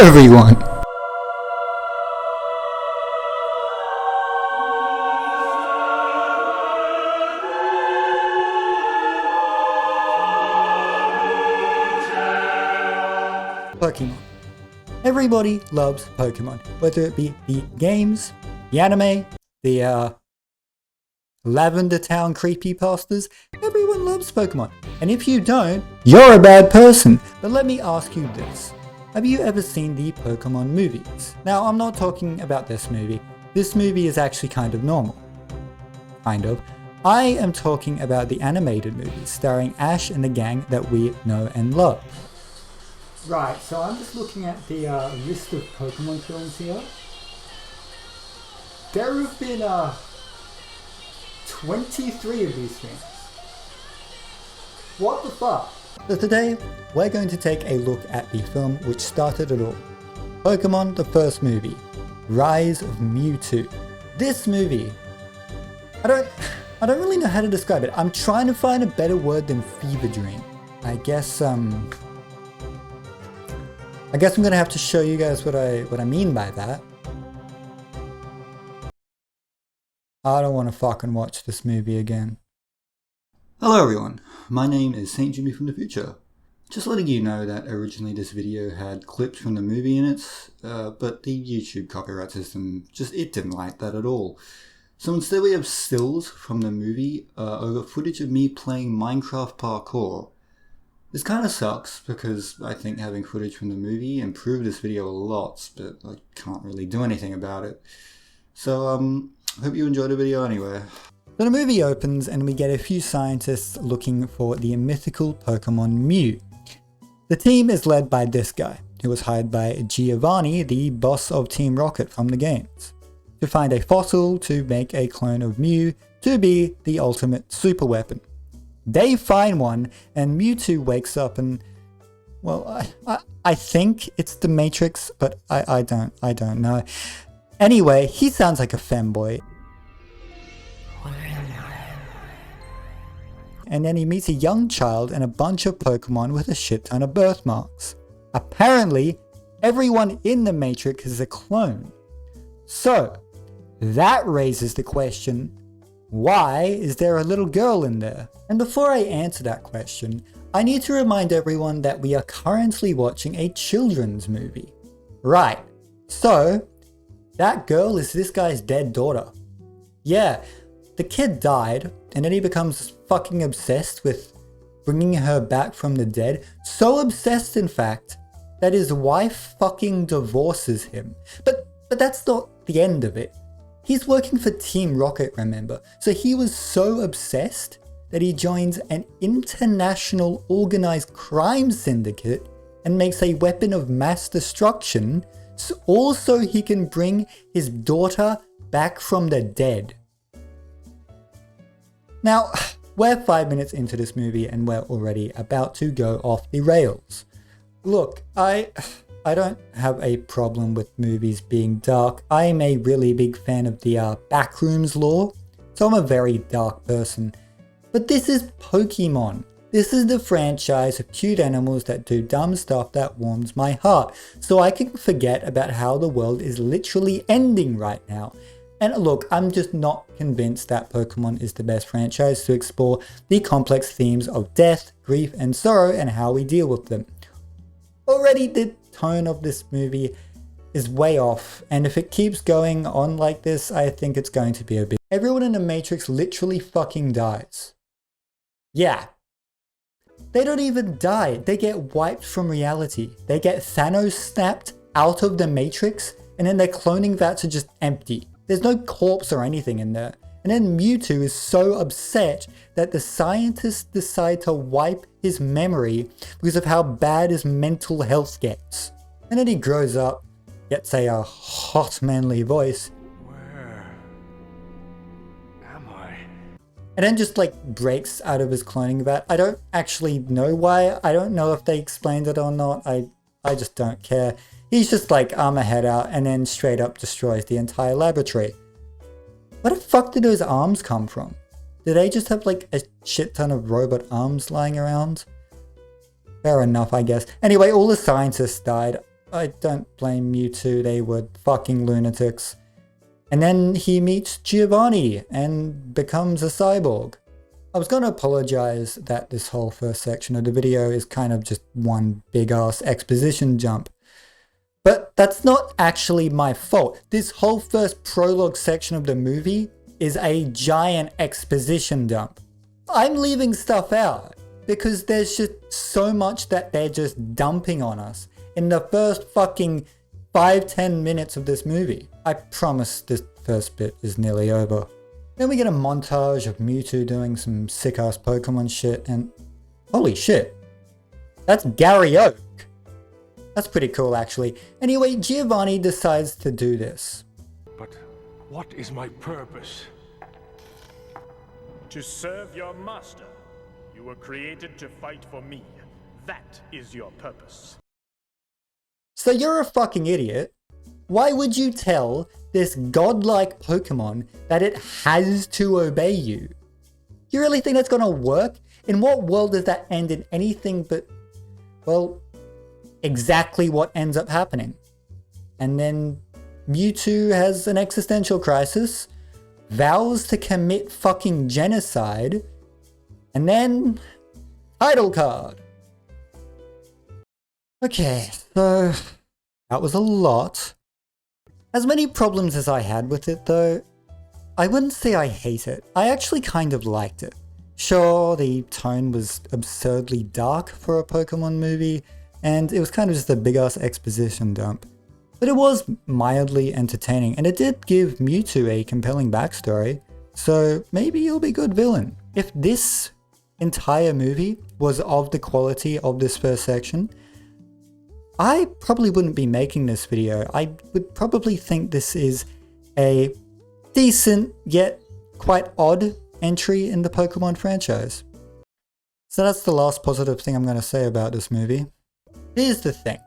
everyone! Pokemon. Everybody loves Pokemon, whether it be the games, the anime, the Lavender Town Creepypastas. Everyone loves Pokemon. And if you don't, you're a bad person. But let me ask you this. Have you ever seen the Pokemon movies? Now, I'm not talking about this movie. This movie is actually kind of normal. Kind of. I am talking about the animated movies starring Ash and the gang that we know and love. Right, so I'm just looking at the list of Pokemon films here. There have been 23 of these things. What the fuck? So today, we're going to take a look at the film which started it all. Pokemon, the first movie. Rise of Mewtwo. This movie, I don't really know how to describe it. I'm trying to find a better word than fever dream. I guess I'm gonna have to show you guys what I mean by that. I don't want to fucking watch this movie again. Hello everyone, my name is Saint Jimmy from the future. Just letting you know that originally this video had clips from the movie in it, but the YouTube copyright system it didn't like that at all. So instead we have stills from the movie over footage of me playing Minecraft parkour. This kind of sucks because I think having footage from the movie improved this video a lot, but I can't really do anything about it. So hope you enjoyed the video anyway. So the movie opens and we get a few scientists looking for the mythical Pokemon Mew. The team is led by this guy, who was hired by Giovanni, the boss of Team Rocket from the games, to find a fossil to make a clone of Mew to be the ultimate super weapon. They find one and Mewtwo wakes up and, well, I think it's the Matrix, but I don't know. Anyway, he sounds like a femboy. And then he meets a young child and a bunch of Pokemon with a shit ton of birthmarks. Apparently, everyone in the Matrix is a clone. So, that raises the question, why is there a little girl in there? And before I answer that question, I need to remind everyone that we are currently watching a children's movie. Right, so that girl is this guy's dead daughter. Yeah, the kid died and then he becomes fucking obsessed with bringing her back from the dead. So obsessed in fact that his wife fucking divorces him. But that's not the end of it. He's working for Team Rocket, remember? So he was so obsessed that he joins an international organized crime syndicate and makes a weapon of mass destruction so he can bring his daughter back from the dead. Now, we're 5 minutes into this movie and we're already about to go off the rails. Look, I don't have a problem with movies being dark. I am a really big fan of the backrooms lore, so I'm a very dark person. But this is Pokemon. This is the franchise of cute animals that do dumb stuff that warms my heart, so I can forget about how the world is literally ending right now. And look, I'm just not convinced that Pokemon is the best franchise to explore the complex themes of death, grief, and sorrow and how we deal with them. Already the tone of this movie is way off, and if it keeps going on like this, I think it's going to be a bit. Everyone in the Matrix literally fucking dies. Yeah. They don't even die, they get wiped from reality. They get Thanos snapped out of the Matrix, and then their cloning vats are just empty. There's no corpse or anything in there. And then Mewtwo is so upset that the scientists decide to wipe his memory because of how bad his mental health gets. And then he grows up, gets a hot manly voice. Where am I? And then just like breaks out of his cloning vat. I don't actually know why. I don't know if they explained it or not. I just don't care. He's just like, arm a head out and then straight up destroys the entire laboratory. Where the fuck did those arms come from? Did they just have like a shit ton of robot arms lying around? Fair enough, I guess. Anyway, all the scientists died. I don't blame Mewtwo, they were fucking lunatics. And then he meets Giovanni and becomes a cyborg. I was gonna apologize that this whole first section of the video is kind of just one big ass exposition jump. But that's not actually my fault. This whole first prologue section of the movie is a giant exposition dump. I'm leaving stuff out because there's just so much that they're just dumping on us in the first fucking 5-10 minutes of this movie. I promise this first bit is nearly over. Then we get a montage of Mewtwo doing some sick ass Pokemon shit and holy shit, that's Gary Oak. That's pretty cool actually. Anyway, Giovanni decides to do this. But what is my purpose? To serve your master. You were created to fight for me. That is your purpose. So you're a fucking idiot. Why would you tell this godlike Pokemon that it has to obey you? You really think that's gonna work? In what world does that end in anything but, well, exactly what ends up happening? And then Mewtwo has an existential crisis, vows to commit fucking genocide, and then title card. Okay, so that was a lot. As many problems as I had with it though, I wouldn't say I hate it. I actually kind of liked it. Sure, the tone was absurdly dark for a Pokemon movie, and it was kind of just a big ass exposition dump. But it was mildly entertaining, and it did give Mewtwo a compelling backstory, so maybe he'll be a good villain. If this entire movie was of the quality of this first section, I probably wouldn't be making this video. I would probably think this is a decent yet quite odd entry in the Pokemon franchise. So that's the last positive thing I'm going to say about this movie. Here's the thing.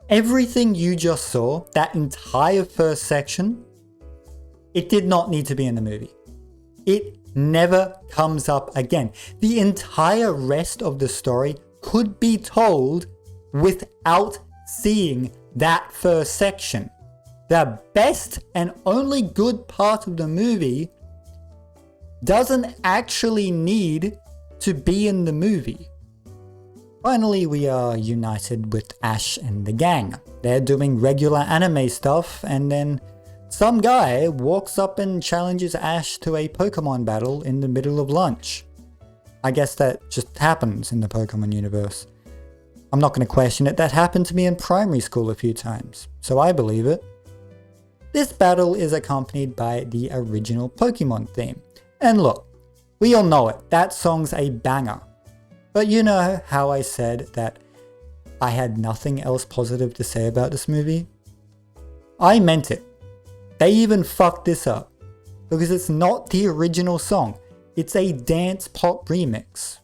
Everything you just saw, that entire first section, it did not need to be in the movie. It never comes up again. The entire rest of the story could be told without seeing that first section. The best and only good part of the movie doesn't actually need to be in the movie. Finally, we are united with Ash and the gang. They're doing regular anime stuff, and then some guy walks up and challenges Ash to a Pokemon battle in the middle of lunch. I guess that just happens in the Pokemon universe. I'm not going to question it, that happened to me in primary school a few times, so I believe it. This battle is accompanied by the original Pokemon theme. And look, we all know it, that song's a banger. But you know how I said that I had nothing else positive to say about this movie? I meant it. They even fucked this up, because it's not the original song, it's a dance pop remix.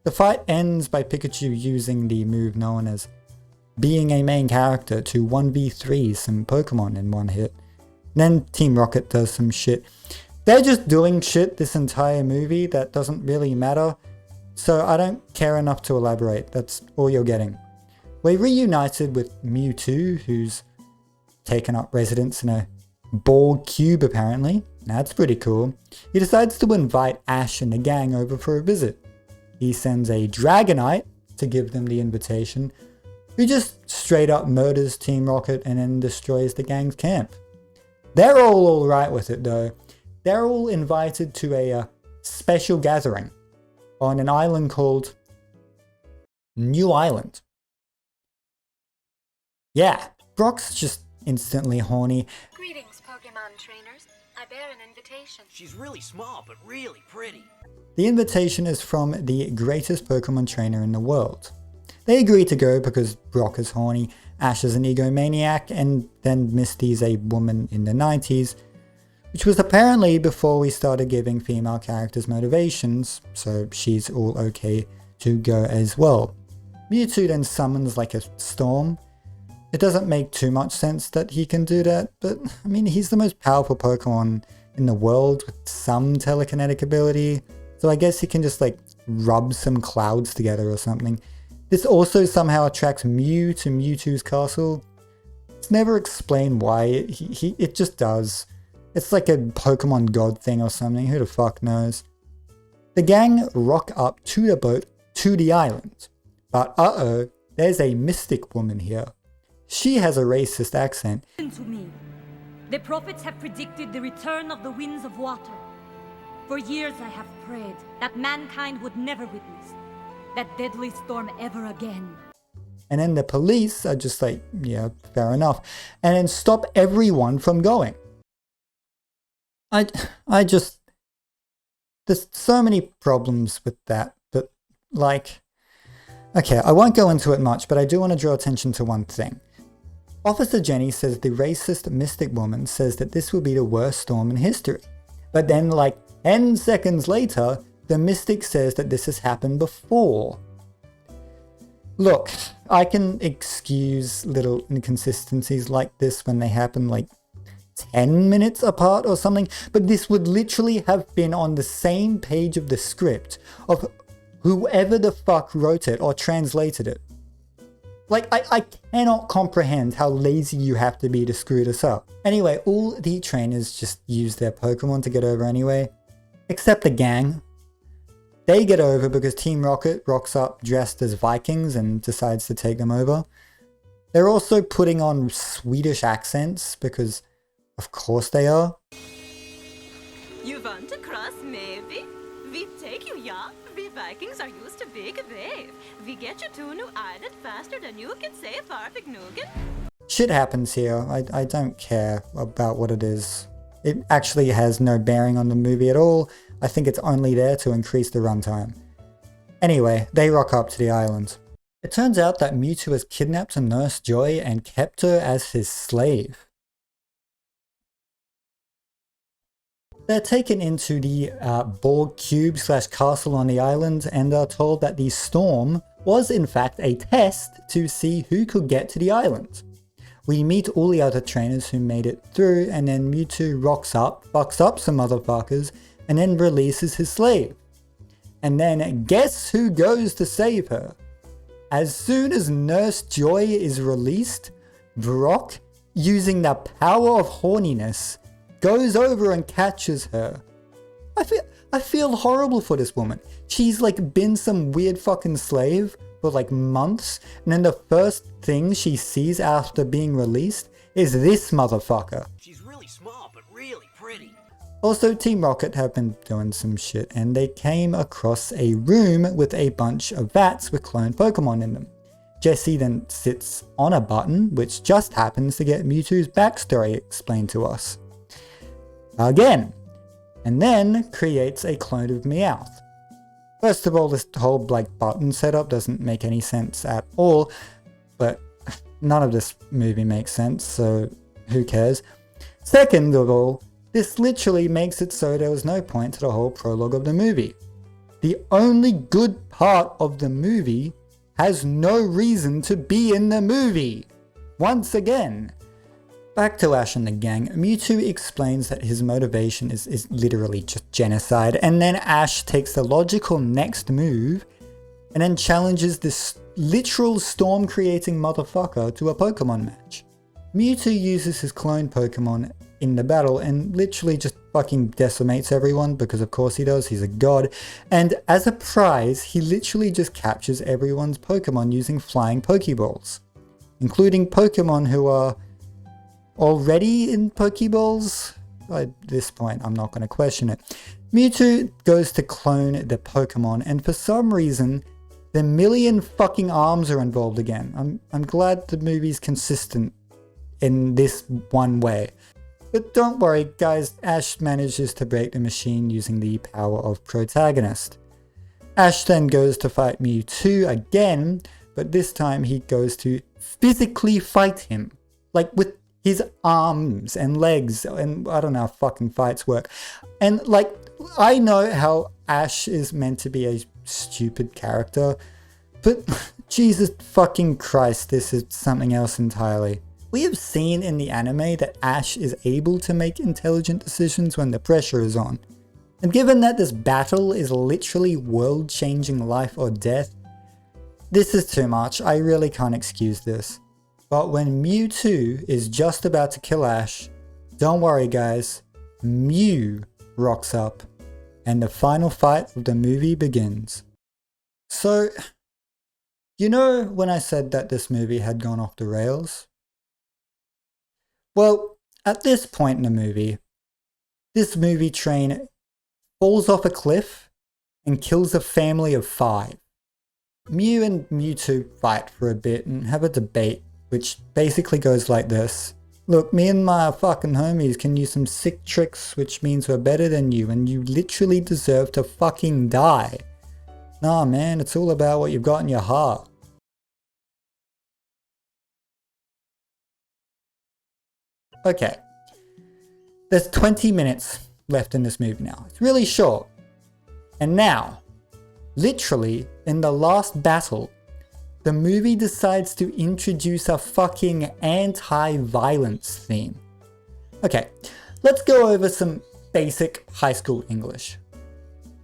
The fight ends by Pikachu using the move known as being a main character to 1v3 some Pokemon in one hit. Then Team Rocket does some shit. They're just doing shit this entire movie that doesn't really matter, so I don't care enough to elaborate, that's all you're getting. We're reunited with Mewtwo, who's taken up residence in a ball cube apparently. That's pretty cool. He decides to invite Ash and the gang over for a visit. He sends a Dragonite to give them the invitation, who just straight up murders Team Rocket and then destroys the gang's camp. They're all alright with it though. They're all invited to a special gathering on an island called New Island. Yeah, Brock's just instantly horny. Greetings, Pokemon trainers. I bear an invitation. She's really small, but really pretty. The invitation is from the greatest Pokemon trainer in the world. They agree to go because Brock is horny, Ash is an egomaniac, and then Misty's a woman in the 90s, which was apparently before we started giving female characters motivations, so she's all okay to go as well. Mewtwo then summons like a storm, It doesn't make too much sense that he can do that, but I mean, he's the most powerful Pokemon in the world with some telekinetic ability, so I guess he can just like rub some clouds together or something. This also somehow attracts Mew to Mewtwo's castle. It's never explained why, it just does. It's like a Pokemon God thing or something, who the fuck knows. The gang rock up to the boat to the island, but there's a mystic woman here. She has a racist accent. Listen to me. The prophets have predicted the return of the winds of water. For years I have prayed that mankind would never witness that deadly storm ever again. And then the police are just like, yeah, fair enough. And then stop everyone from going. I just, there's so many problems with that, but like, okay, I won't go into it much, but I do want to draw attention to one thing. Officer Jenny says the racist mystic woman says that this will be the worst storm in history. But then like 10 seconds later, the mystic says that this has happened before. Look, I can excuse little inconsistencies like this when they happen like 10 minutes apart or something, but this would literally have been on the same page of the script of whoever the fuck wrote it or translated it. Like, I cannot comprehend how lazy you have to be to screw this up. Anyway, all the trainers just use their Pokemon to get over anyway, except the gang. They get over because Team Rocket rocks up dressed as Vikings and decides to take them over. They're also putting on Swedish accents because of course they are. You want to cross maybe? We take you, yeah? We Vikings are used to big wave. We get you to New Island faster than you can say Farfig Nugan. Shit happens here. I don't care about what it is. It actually has no bearing on the movie at all. I think it's only there to increase the runtime. Anyway, they rock up to the island. It turns out that Mewtwo has kidnapped a Nurse Joy and kept her as his slave. They're taken into the Borg cube / castle on the island and are told that the storm was in fact a test to see who could get to the island. We meet all the other trainers who made it through, and then Mewtwo rocks up, fucks up some motherfuckers, and then releases his slave. And then guess who goes to save her? As soon as Nurse Joy is released, Brock, using the power of horniness, goes over and catches her. I feel horrible for this woman. She's like been some weird fucking slave for like months, and then the first thing she sees after being released is this motherfucker. She's really small, but really pretty. Also, Team Rocket have been doing some shit, and they came across a room with a bunch of vats with cloned Pokemon in them. Jessie then sits on a button, which just happens to get Mewtwo's backstory explained to us. Again, and then creates a clone of Meowth. First of all, this whole like button setup doesn't make any sense at all, but none of this movie makes sense, so who cares? Second of all, this literally makes it so there was no point to the whole prologue of the movie. The only good part of the movie has no reason to be in the movie. Once again. Back to Ash and the gang, Mewtwo explains that his motivation is literally just genocide, and then Ash takes the logical next move and then challenges this literal storm-creating motherfucker to a Pokemon match. Mewtwo uses his clone Pokemon in the battle and literally just fucking decimates everyone because of course he does, he's a god, and as a prize he literally just captures everyone's Pokemon using flying Pokeballs, including Pokemon who are already in Pokeballs? At this point, I'm not going to question it. Mewtwo goes to clone the Pokemon, and for some reason, the million fucking arms are involved again. I'm glad the movie's consistent in this one way. But don't worry, guys, Ash manages to break the machine using the power of Protagonist. Ash then goes to fight Mewtwo again, but this time he goes to physically fight him. Like with his arms and legs, and I don't know how fucking fights work. And like, I know how Ash is meant to be a stupid character, but Jesus fucking Christ, this is something else entirely. We have seen in the anime that Ash is able to make intelligent decisions when the pressure is on. And given that this battle is literally world-changing life or death, this is too much. I really can't excuse this. But when Mewtwo is just about to kill Ash, don't worry guys, Mew rocks up, and the final fight of the movie begins. So, you know when I said that this movie had gone off the rails? Well, at this point in the movie, this movie train falls off a cliff and kills a family of 5. Mew and Mewtwo fight for a bit and have a debate, which basically goes like this. Look, me and my fucking homies can use some sick tricks, which means we're better than you, and you literally deserve to fucking die. Nah man, it's all about what you've got in your heart. Okay, there's 20 minutes left in this movie now. It's really short. And now, literally, in the last battle, the movie decides to introduce a fucking anti-violence theme. Okay, let's go over some basic high school English.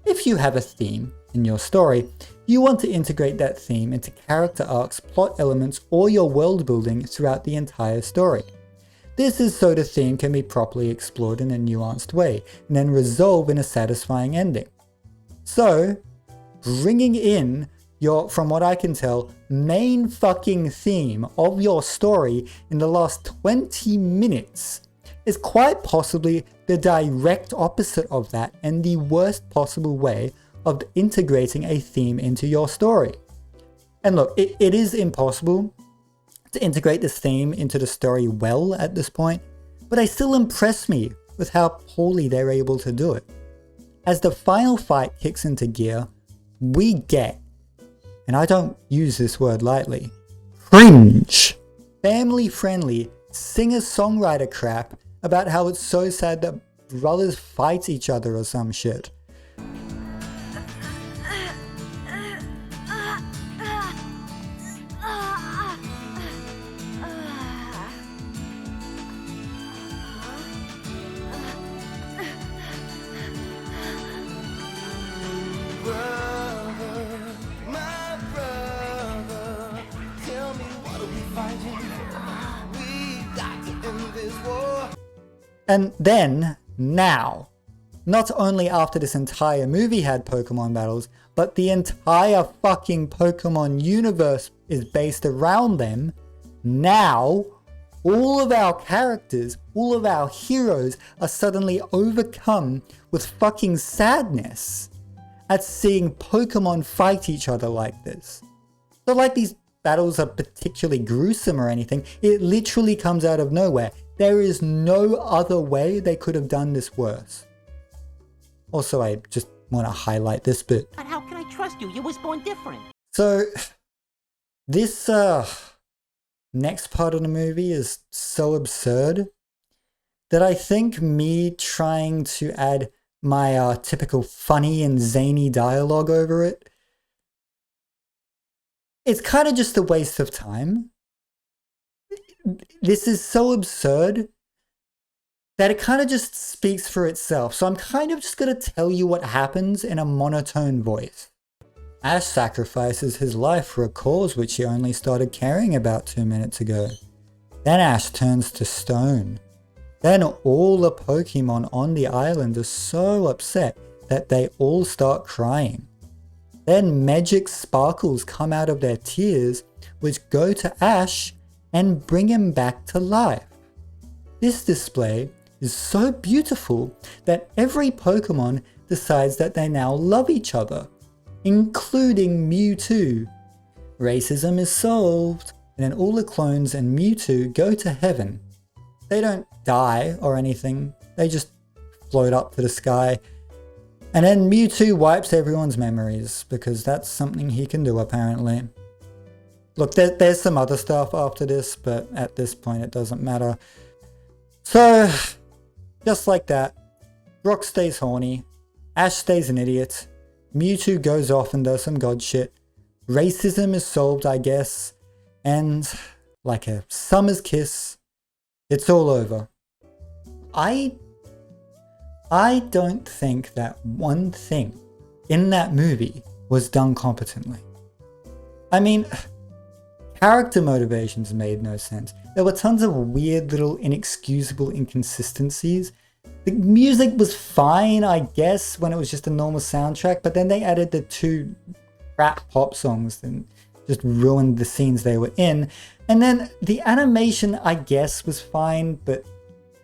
If you have a theme in your story, you want to integrate that theme into character arcs, plot elements, or your world building throughout the entire story. This is so the theme can be properly explored in a nuanced way, and then resolve in a satisfying ending. So, bringing in your, from what I can tell, main fucking theme of your story in the last 20 minutes is quite possibly the direct opposite of that and the worst possible way of integrating a theme into your story. And look, it is impossible to integrate this theme into the story well at this point, but they still impress me with how poorly they're able to do it. As the final fight kicks into gear, we get, and I don't use this word lightly, cringe. Family-friendly singer-songwriter crap about how it's so sad that brothers fight each other or some shit. And then, now, not only after this entire movie had Pokemon battles, but the entire fucking Pokemon universe is based around them, now, all of our characters, all of our heroes are suddenly overcome with fucking sadness at seeing Pokemon fight each other like this. Not like these battles are particularly gruesome or anything, it literally comes out of nowhere. There is no other way they could have done this worse. Also, I just want to highlight this bit. But how can I trust you? You was born different. So, this next part of the movie is so absurd that I think me trying to add my typical funny and zany dialogue over it, it's kind of just a waste of time. This is so absurd that it kind of just speaks for itself. So I'm kind of just going to tell you what happens in a monotone voice. Ash sacrifices his life for a cause which he only started caring about 2 minutes ago. Then Ash turns to stone. Then all the Pokemon on the island are so upset that they all start crying. Then magic sparkles come out of their tears which go to Ash and bring him back to life. This display is so beautiful that every Pokemon decides that they now love each other, including Mewtwo. Racism is solved, and then all the clones and Mewtwo go to heaven. They don't die or anything, they just float up to the sky. And then Mewtwo wipes everyone's memories, because that's something he can do apparently. Look, there's some other stuff after this, but at this point it doesn't matter. So, just like that, Brock stays horny, Ash stays an idiot, Mewtwo goes off and does some god shit, racism is solved, I guess, and like a summer's kiss, it's all over. I don't think that one thing in that movie was done competently. I mean, character motivations made no sense. There were tons of weird little inexcusable inconsistencies. The music was fine, I guess, when it was just a normal soundtrack, but then they added the 2 rap pop songs and just ruined the scenes they were in. And then the animation, I guess, was fine, but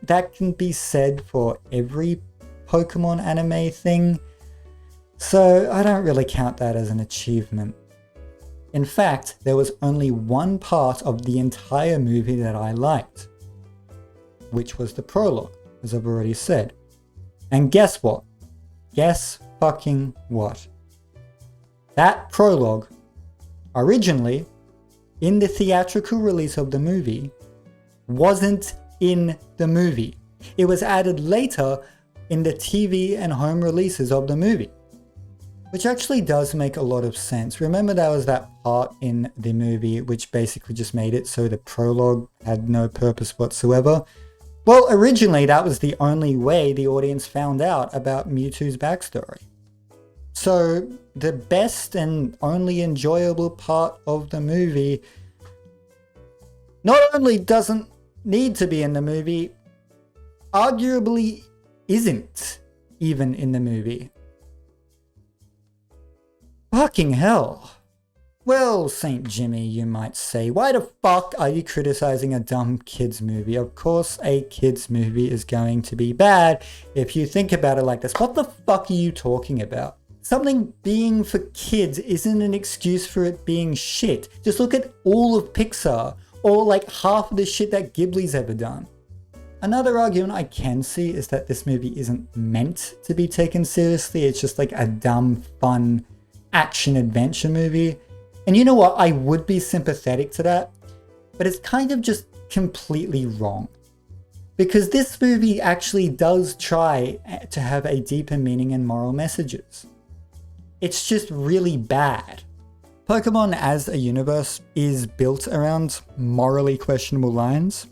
that can be said for every Pokemon anime thing. So I don't really count that as an achievement. In fact, there was only one part of the entire movie that I liked, which was the prologue, as I've already said. And guess what? Guess fucking what? That prologue, originally, in the theatrical release of the movie, wasn't in the movie. It was added later in the TV and home releases of the movie. Which actually does make a lot of sense. Remember, there was that part in the movie which basically just made it so the prologue had no purpose whatsoever. Well, originally that was the only way the audience found out about Mewtwo's backstory. So the best and only enjoyable part of the movie not only doesn't need to be in the movie, arguably isn't even in the movie. Fucking hell. Well, St. Jimmy, you might say, why the fuck are you criticizing a dumb kids movie? Of course, a kids movie is going to be bad if you think about it like this. What the fuck are you talking about? Something being for kids isn't an excuse for it being shit. Just look at all of Pixar, or like half of the shit that Ghibli's ever done. Another argument I can see is that this movie isn't meant to be taken seriously. It's just like a dumb, fun action-adventure movie. And you know what? I would be sympathetic to that, but it's kind of just completely wrong. Because this movie actually does try to have a deeper meaning and moral messages. It's just really bad. Pokemon as a universe is built around morally questionable lines.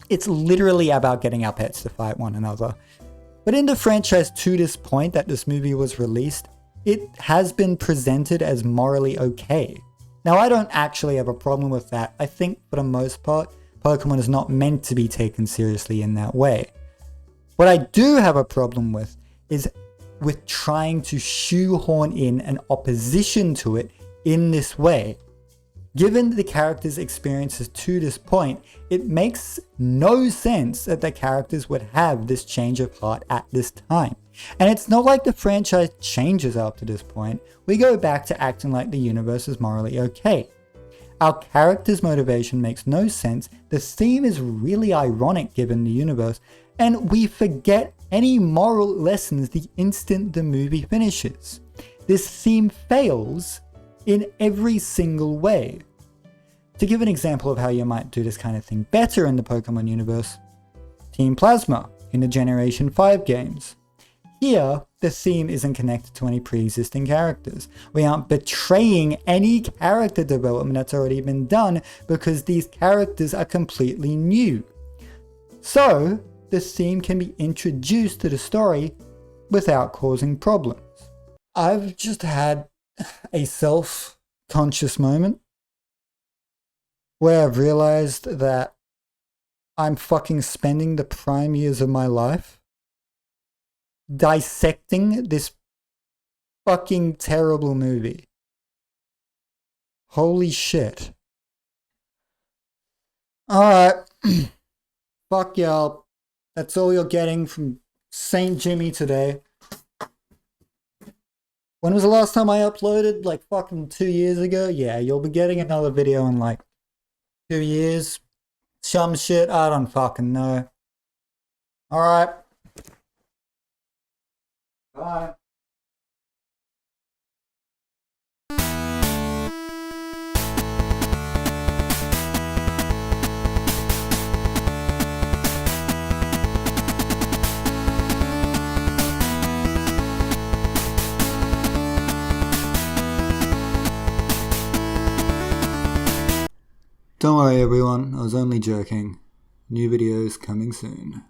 It's literally about getting our pets to fight one another. But in the franchise to this point that this movie was released, it has been presented as morally okay. Now, I don't actually have a problem with that. I think for the most part, Pokemon is not meant to be taken seriously in that way. What I do have a problem with is with trying to shoehorn in an opposition to it in this way. Given the characters' experiences to this point, it makes no sense that the characters would have this change of heart at this time. And it's not like the franchise changes after this point. We go back to acting like the universe is morally okay. Our character's motivation makes no sense, the theme is really ironic given the universe, and we forget any moral lessons the instant the movie finishes. This theme fails in every single way. To give an example of how you might do this kind of thing better in the Pokemon universe, Team Plasma in the Generation 5 games. Here, the theme isn't connected to any pre-existing characters. We aren't betraying any character development that's already been done because these characters are completely new. So, the theme can be introduced to the story without causing problems. I've just had a self-conscious moment where I've realized that I'm fucking spending the prime years of my life dissecting this fucking terrible movie. Holy shit. Alright. Fuck y'all. That's all you're getting from St. Jimmy today. When was the last time I uploaded? Like fucking 2 years ago? Yeah, you'll be getting another video in like 2 years. Some shit, I don't fucking know. Alright. Bye. Don't worry everyone, I was only joking. New videos coming soon.